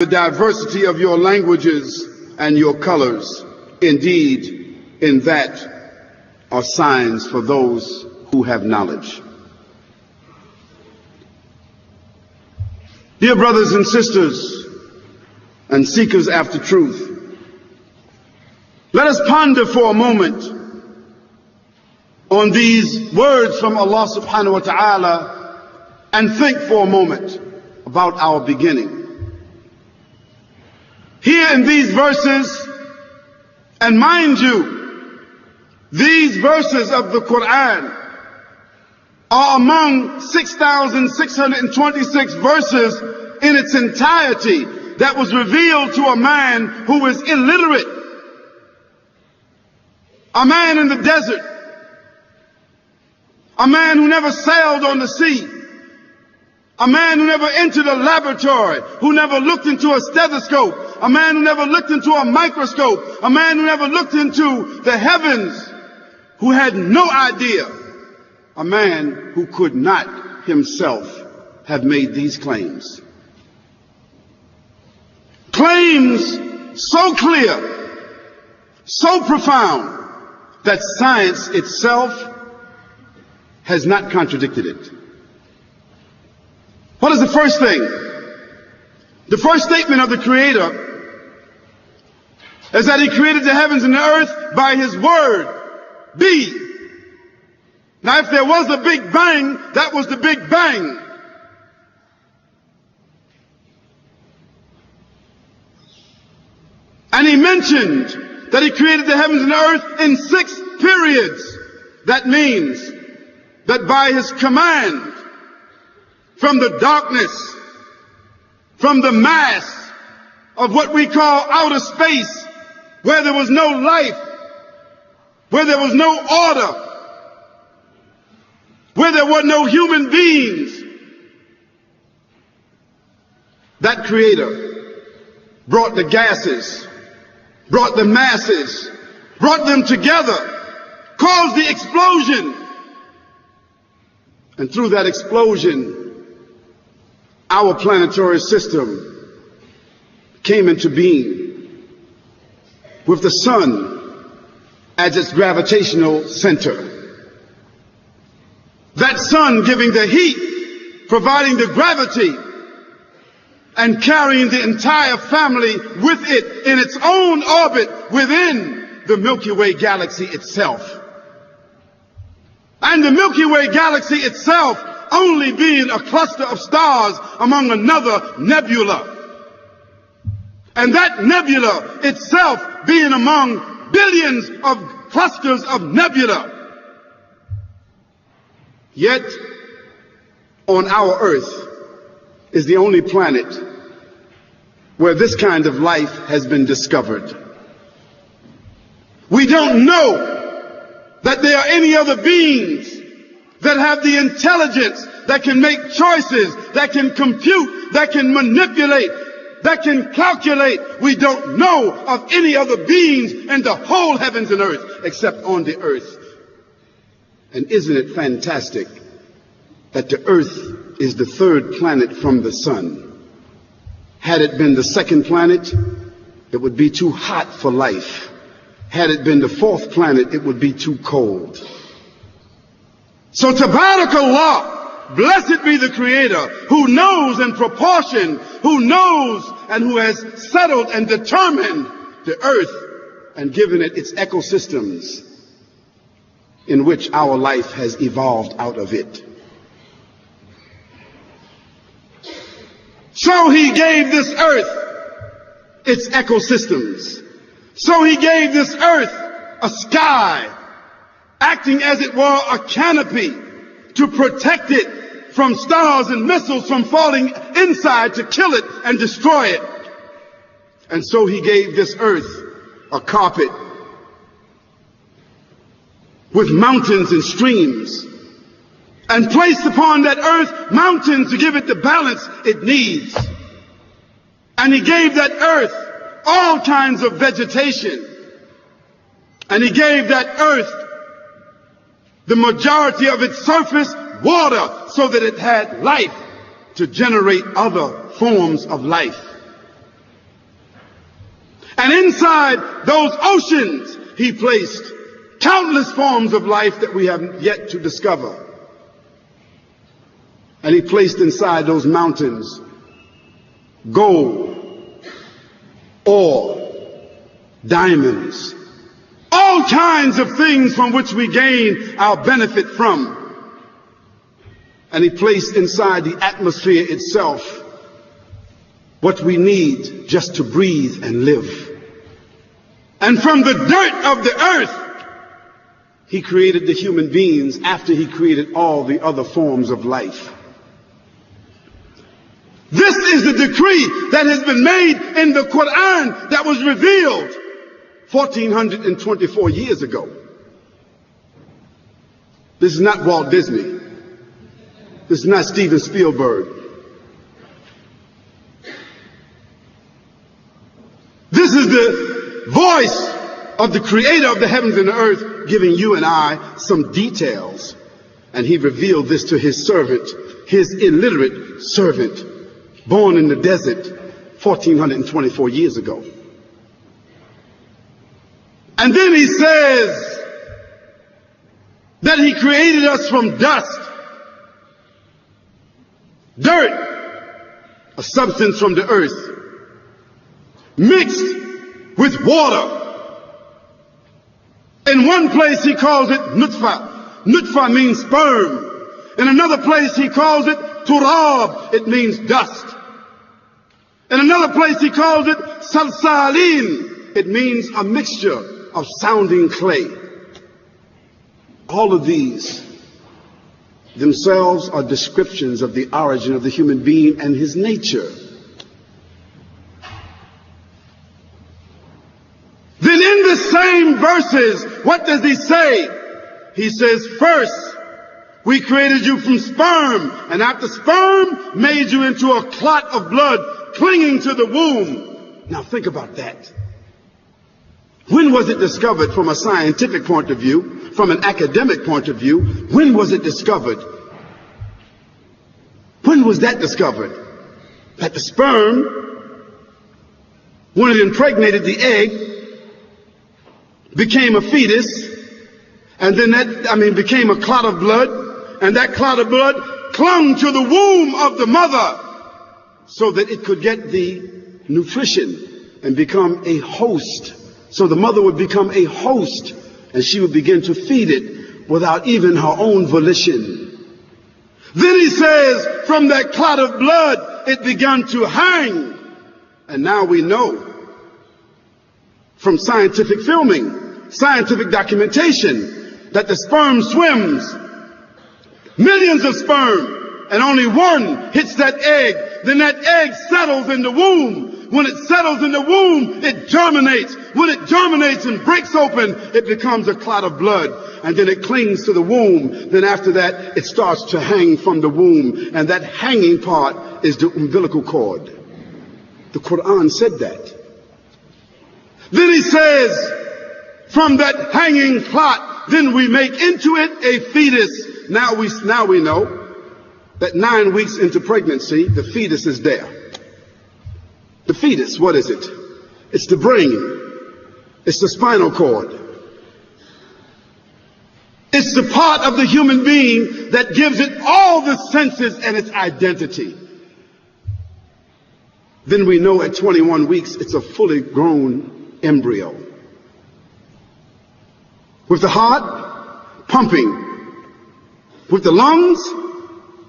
diversity of your languages and your colors. Indeed, in that are signs for those who have knowledge. Dear brothers and sisters and seekers after truth, let us ponder for a moment on these words from Allah subhanahu wa ta'ala and think for a moment about our beginning. Here in these verses, and mind you, these verses of the Qur'an are among 6,626 verses in its entirety that was revealed to a man who is illiterate, a man in the desert, a man who never sailed on the sea, a man who never entered a laboratory, who never looked into a stethoscope, a man who never looked into a microscope, a man who never looked into the heavens, who had no idea, a man who could not himself have made these claims. Claims so clear, so profound, that science itself has not contradicted it. What is the first thing? The first statement of the Creator is that He created the heavens and the earth by His word, be. Now, if there was a Big Bang, that was the Big Bang. And He mentioned that He created the heavens and the earth in 6 periods. That means that by His command, from the darkness, from the mass of what we call outer space, where there was no life, where there was no order, where there were no human beings, that Creator brought the gases, brought the masses, brought them together, caused the explosion. And through that explosion, our planetary system came into being with the sun as its gravitational center. That sun giving the heat, providing the gravity, and carrying the entire family with it in its own orbit within the Milky Way galaxy itself. And the Milky Way galaxy itself only being a cluster of stars among another nebula. And that nebula itself being among billions of clusters of nebula. Yet, on our Earth is the only planet where this kind of life has been discovered. We don't know that there are any other beings that have the intelligence, that can make choices, that can compute, that can manipulate, that can calculate. We don't know of any other beings in the whole heavens and earth except on the earth. And isn't it fantastic that the earth is the 3rd planet from the sun? Had it been the 2nd planet, it would be too hot for life. Had it been the 4th planet, it would be too cold. So Tabarakallah, blessed be the Creator, who knows in proportion, who knows and who has settled and determined the earth and given it its ecosystems in which our life has evolved out of it. So He gave this earth its ecosystems. So He gave this earth a sky, acting as it were a canopy to protect it from stars and missiles from falling inside to kill it and destroy it. And so He gave this earth a carpet with mountains and streams, and placed upon that earth mountains to give it the balance it needs. And He gave that earth all kinds of vegetation. And He gave that earth the majority of its surface water so that it had life to generate other forms of life. And inside those oceans, he placed countless forms of life that we have yet to discover. And he placed inside those mountains gold, ore, diamonds, all kinds of things from which we gain our benefit from. And he placed inside the atmosphere itself what we need just to breathe and live. And from the dirt of the earth, he created the human beings after he created all the other forms of life. This is the decree that has been made in the Qur'an that was revealed 1424 years ago. This is not Walt Disney. This is not Steven Spielberg. This is the voice of the creator of the heavens and the earth giving you and I some details. And he revealed this to his servant, his illiterate servant, born in the desert 1424 years ago. And then he says that he created us from dust, dirt, a substance from the earth, mixed with water. In one place he calls it nutfa. Nutfa means sperm. In another place he calls it turab. It means dust. In another place he calls it salsalin. It means a mixture of sounding clay. All of these themselves are descriptions of the origin of the human being and his nature. Then in the same verses, what does he say? He says, first, we created you from sperm, and after sperm, made you into a clot of blood clinging to the womb. Now think about that. When was it discovered from a scientific point of view, from an academic point of view? When was it discovered? When was that discovered? That the sperm, when it impregnated the egg, became a fetus, and then became a clot of blood, and that clot of blood clung to the womb of the mother so that it could get the nutrition and become a host. So the mother would become a host, and she would begin to feed it without even her own volition. Then he says, from that clot of blood, it began to hang. And now we know from scientific filming, scientific documentation, that the sperm swims, millions of sperm, and only one hits that egg. Then that egg settles in the womb. When it settles in the womb, it germinates. When it germinates and breaks open, it becomes a clot of blood. And then it clings to the womb. Then after that, it starts to hang from the womb. And that hanging part is the umbilical cord. The Qur'an said that. Then he says, from that hanging clot, then we make into it a fetus. Now we know that 9 weeks into pregnancy, the fetus is there. The fetus, what is it? It's the brain. It's the spinal cord. It's the part of the human being that gives it all the senses and its identity. Then we know at 21 weeks, it's a fully grown embryo. With the heart pumping, with the lungs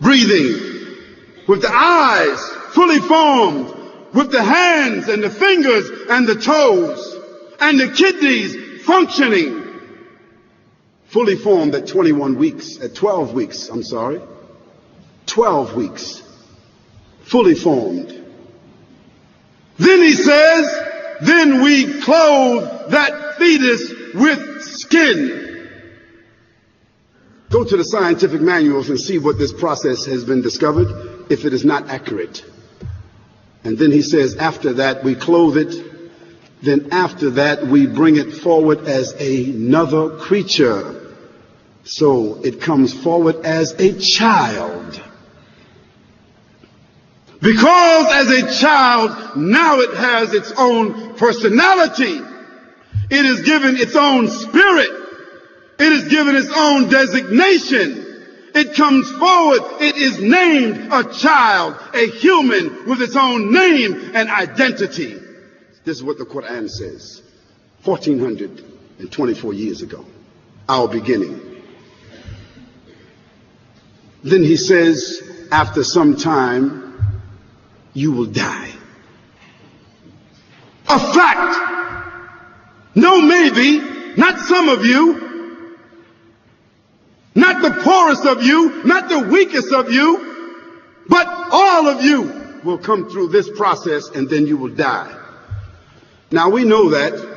breathing, with the eyes fully formed, with the hands and the fingers and the toes, and the kidneys functioning, fully formed at 12 weeks, 12 weeks, fully formed. Then he says, then we clothe that fetus with skin. Go to the scientific manuals and see what this process has been discovered, if it is not accurate. And then he says, after that we clothe it. Then after that we bring it forward as another creature. So it comes forward as a child. Because as a child, now it has its own personality. It is given its own spirit. It is given its own designation. It comes forward. It is named a child, a human with its own name and identity. This is what the Qur'an says. 1424 years ago, our beginning. Then he says, after some time, you will die. A fact. No maybe, not some of you, not the poorest of you, not the weakest of you, but all of you will come through this process and then you will die. Now we know that